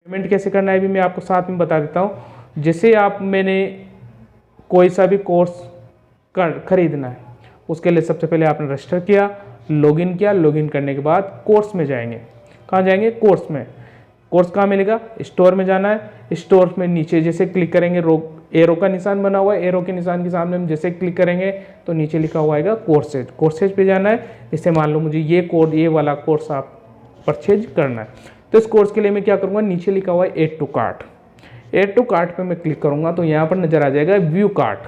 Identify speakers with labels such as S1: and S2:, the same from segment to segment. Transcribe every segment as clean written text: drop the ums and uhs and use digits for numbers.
S1: Payment कैसे करना है भी मैं आपको साथ में बता देता हूँ। जैसे मैंने कोई सा भी कोर्स खरीदना है, उसके लिए सबसे पहले आपने रजिस्टर किया, लॉगिन किया। लॉगिन करने के बाद कोर्स में जाएंगे। कहाँ जाएंगे? कोर्स में। कोर्स कहाँ मिलेगा? स्टोर में जाना है। स्टोर में नीचे जैसे क्लिक करेंगे, एरो का निशान बना हुआ है, एरो के निशान के सामने हम जैसे क्लिक करेंगे तो नीचे लिखा हुआ आएगा कोर्सेज। कोर्सेज पे जाना है। जैसे मान लो मुझे ये वाला कोर्स आप परचेज करना है, तो इस कोर्स के लिए मैं क्या करूँगा, नीचे लिखा हुआ है add to cart. Add to cart पे मैं क्लिक करूँगा तो यहाँ पर नज़र आ जाएगा व्यू कार्ट।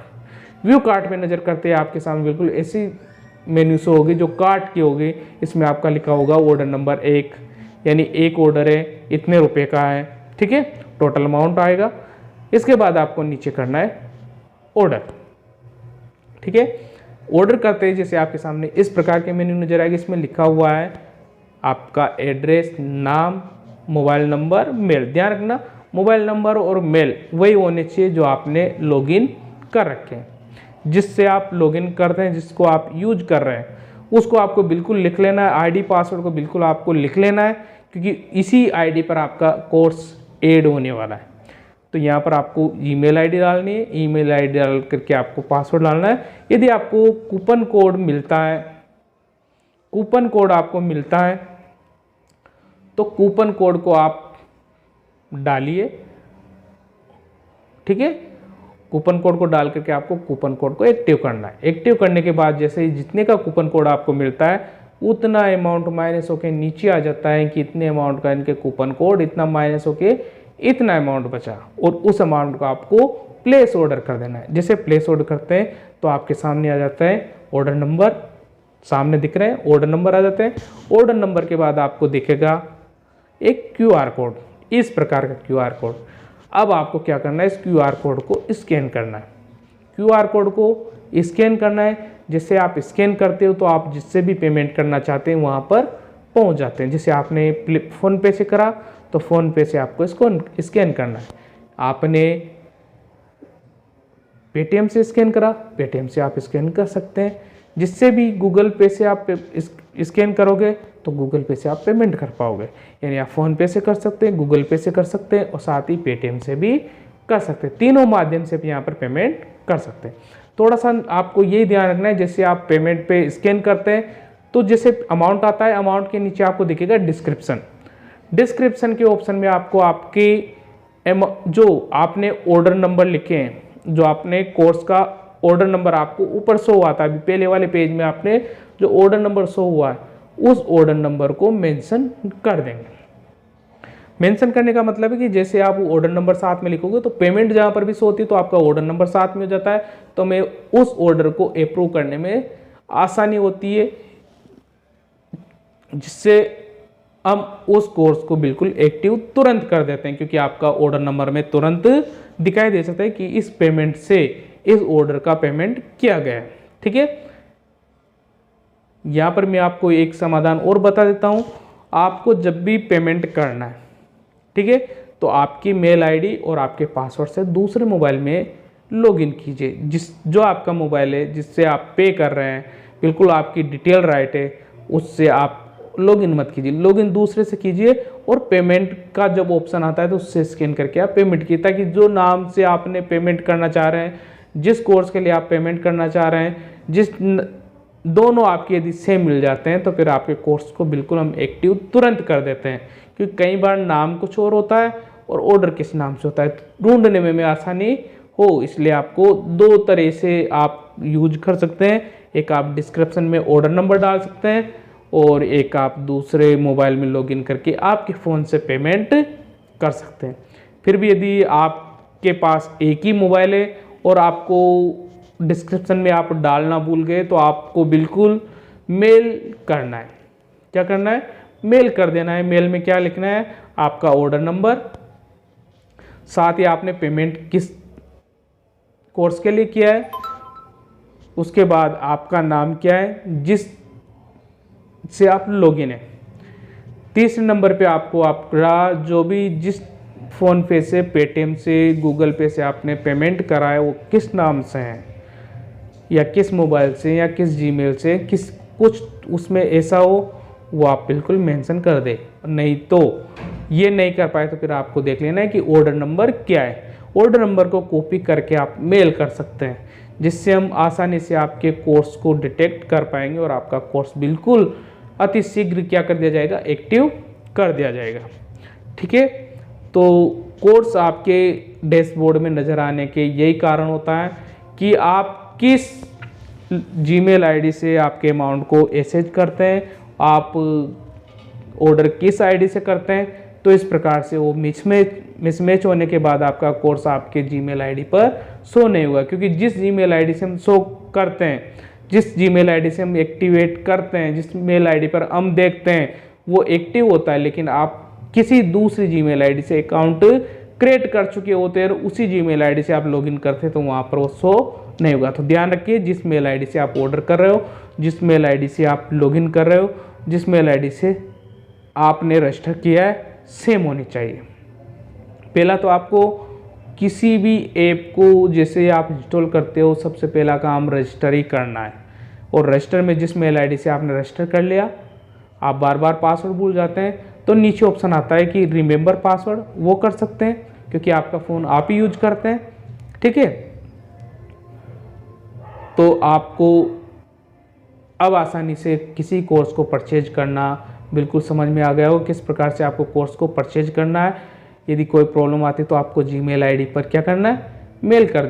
S1: व्यू कार्ट में नज़र करते हैं आपके सामने बिल्कुल ऐसी मेन्यू शो होगी जो कार्ट की होगी। इसमें आपका लिखा होगा ऑर्डर नंबर 1, यानी एक ऑर्डर है, इतने रुपए का है, ठीक है, टोटल अमाउंट आएगा। इसके बाद आपको नीचे करना है ऑर्डर, ठीक है। ऑर्डर करते हैं जैसे आपके सामने इस प्रकार के मेन्यू नजर आएगी। इसमें लिखा हुआ है आपका एड्रेस, नाम, मोबाइल नंबर, मेल। ध्यान रखना मोबाइल नंबर और मेल वही होने चाहिए जो आपने लॉगिन कर रखे हैं, जिससे आप लॉगिन करते हैं, जिसको आप यूज कर रहे हैं उसको आपको बिल्कुल लिख लेना है। आईडी पासवर्ड को बिल्कुल आपको लिख लेना है, क्योंकि इसी आईडी पर आपका कोर्स ऐड होने वाला है। तो यहाँ पर आपको ईमेल आईडी डालनी है। ईमेल आईडी डाल करके आपको पासवर्ड डालना है। यदि आपको कूपन कोड मिलता है, कूपन कोड आपको मिलता है तो कूपन कोड को आप डालिए, ठीक है। कूपन कोड को डाल करके आपको कूपन कोड को एक्टिव करना है। एक्टिव करने के बाद जैसे ही जितने का कूपन कोड आपको मिलता है उतना अमाउंट माइनस होके नीचे आ जाता है कि इतने अमाउंट का इनके कूपन कोड, इतना माइनस होके इतना अमाउंट बचा, और उस अमाउंट को आपको प्लेस ऑर्डर कर देना है। जैसे प्लेस ऑर्डर करते हैं तो आपके सामने आ जाता है ऑर्डर नंबर, सामने दिख रहे हैं ऑर्डर नंबर आ जाते हैं। ऑर्डर नंबर के बाद आपको दिखेगा एक QR कोड, इस प्रकार का QR कोड। अब आपको क्या करना है, इस QR कोड को स्कैन करना है। QR कोड को स्कैन करना है। जैसे आप स्कैन करते हो तो आप जिससे भी पेमेंट करना चाहते हैं वहाँ पर पहुँच जाते हैं। जैसे आपने फ़ोनपे से करा तो फ़ोनपे से आपको इसको स्कैन करना है। आपने पेटीएम से स्कैन करा, पेटीएम से आप स्कैन कर सकते हैं। जिससे भी गूगल पे से आप स्कैन करोगे तो गूगल पे से आप पेमेंट कर पाओगे। यानी आप फ़ोन पे से कर सकते हैं, गूगल पे से कर सकते हैं और साथ ही पेटीएम से भी कर सकते हैं। तीनों माध्यम से भी यहाँ पर पेमेंट कर सकते हैं। थोड़ा सा आपको ये ध्यान रखना है, जैसे आप पेमेंट पे स्कैन करते हैं तो जैसे अमाउंट आता है, अमाउंट के नीचे आपको दिखेगा डिस्क्रिप्शन। डिस्क्रिप्शन के ऑप्शन में आपको आपके जो आपने ऑर्डर नंबर लिखे हैं, जो आपने कोर्स का ऑर्डर नंबर आपको ऊपर शो हुआ था, अभी पहले वाले पेज में आपने जो ऑर्डर नंबर शो हुआ है उस ऑर्डर नंबर को मेंशन कर देंगे। मेंशन करने का मतलब है कि जैसे आप ऑर्डर नंबर साथ में लिखोगे तो पेमेंट जहां पर भी शो होती है तो आपका ऑर्डर नंबर साथ में हो जाता है, तो मैं उस ऑर्डर को अप्रूव करने में आसानी होती है, जिससे हम उस कोर्स को बिल्कुल एक्टिव तुरंत कर देते हैं, क्योंकि आपका ऑर्डर नंबर में तुरंत दिखाई दे सकता है कि इस पेमेंट से इस ऑर्डर का पेमेंट किया गया है, ठीक है। यहां पर मैं आपको एक समाधान और बता देता हूं। आपको जब भी पेमेंट करना है, ठीक है, तो आपकी मेल आईडी और आपके पासवर्ड से दूसरे मोबाइल में लॉगिन कीजिए। जो आपका मोबाइल है जिससे आप पे कर रहे हैं, बिल्कुल आपकी डिटेल राइट है, उससे आप लॉगिन मत कीजिए, लॉगिन दूसरे से कीजिए। और पेमेंट का जब ऑप्शन आता है तो उससे स्कैन करके आप पेमेंट कीजिए, ताकि जो नाम से आपने पेमेंट करना चाह रहे हैं, जिस कोर्स के लिए आप पेमेंट करना चाह रहे हैं, दोनों आपके यदि सेम मिल जाते हैं तो फिर आपके कोर्स को बिल्कुल हम एक्टिव तुरंत कर देते हैं। क्योंकि कई बार नाम कुछ और होता है और ऑर्डर किस नाम से होता है, ढूंढने में आसानी हो, इसलिए आपको दो तरह से आप यूज कर सकते हैं। एक आप डिस्क्रिप्शन में ऑर्डर नंबर डाल सकते हैं और एक आप दूसरे मोबाइल में लॉगिन करके आपके फ़ोन से पेमेंट कर सकते हैं। फिर भी यदि आपके पास एक ही मोबाइल है और आपको डिस्क्रिप्शन में आप डालना भूल गए तो आपको बिल्कुल मेल करना है। क्या करना है? मेल कर देना है। मेल में क्या लिखना है? आपका ऑर्डर नंबर, साथ ही आपने पेमेंट किस कोर्स के लिए किया है, उसके बाद आपका नाम क्या है जिस से आप लॉगिन है। तीसरे नंबर पे आपको आपका जो भी जिस फ़ोन पे से, पेटीएम से, गूगल पे से आपने पेमेंट करा है वो किस नाम से है, या किस मोबाइल से, या किस जीमेल से, कुछ उसमें ऐसा हो वो आप बिल्कुल मेंशन कर दे। नहीं तो ये नहीं कर पाए तो फिर आपको देख लेना है कि ऑर्डर नंबर क्या है। ऑर्डर नंबर को कॉपी करके आप मेल कर सकते हैं, जिससे हम आसानी से आपके कोर्स को डिटेक्ट कर पाएंगे और आपका कोर्स बिल्कुल अति शीघ्र क्या कर दिया जाएगा, एक्टिव कर दिया जाएगा। ठीक है, तो कोर्स आपके डैशबोर्ड में नज़र आने के यही कारण होता है कि आप किस जीमेल आईडी से आपके अमाउंट को एसेज करते हैं, आप ऑर्डर किस आईडी से करते हैं। तो इस प्रकार से वो मिसमैच होने के बाद आपका कोर्स आपके जीमेल आईडी पर शो नहीं होगा, क्योंकि जिस जीमेल आईडी से हम शो करते हैं, जिस जीमेल आईडी से हम एक्टिवेट करते हैं, जिस मेल आईडी पर हम देखते हैं वो एक्टिव होता है, लेकिन आप किसी दूसरी जीमेल आईडी से अकाउंट क्रिएट कर चुके होते हैं और उसी जीमेल आईडी से आप लॉगिन करते हैं तो वहाँ पर वो शो नहीं होगा। तो ध्यान रखिए, जिस मेल आईडी से आप ऑर्डर कर रहे हो, जिस मेल आईडी से आप लॉगिन कर रहे हो, जिस मेल आईडी से आपने रजिस्टर किया है, सेम होनी चाहिए। पहला तो आपको किसी भी ऐप को जैसे आप इंस्टॉल करते हो, सबसे पहला काम रजिस्टर ही करना है। और रजिस्टर में जिस मेल आईडी से आपने रजिस्टर कर लिया, आप बार बार पासवर्ड भूल जाते हैं तो नीचे ऑप्शन आता है कि रिमेंबर पासवर्ड, वो कर सकते हैं क्योंकि आपका फ़ोन आप ही यूज करते हैं। ठीक है, तो आपको अब आसानी से किसी कोर्स को परचेज करना बिल्कुल समझ में आ गया हो किस प्रकार से आपको कोर्स को परचेज करना है। यदि कोई प्रॉब्लम आती है तो आपको जीमेल आईडी पर क्या करना है, मेल कर देना।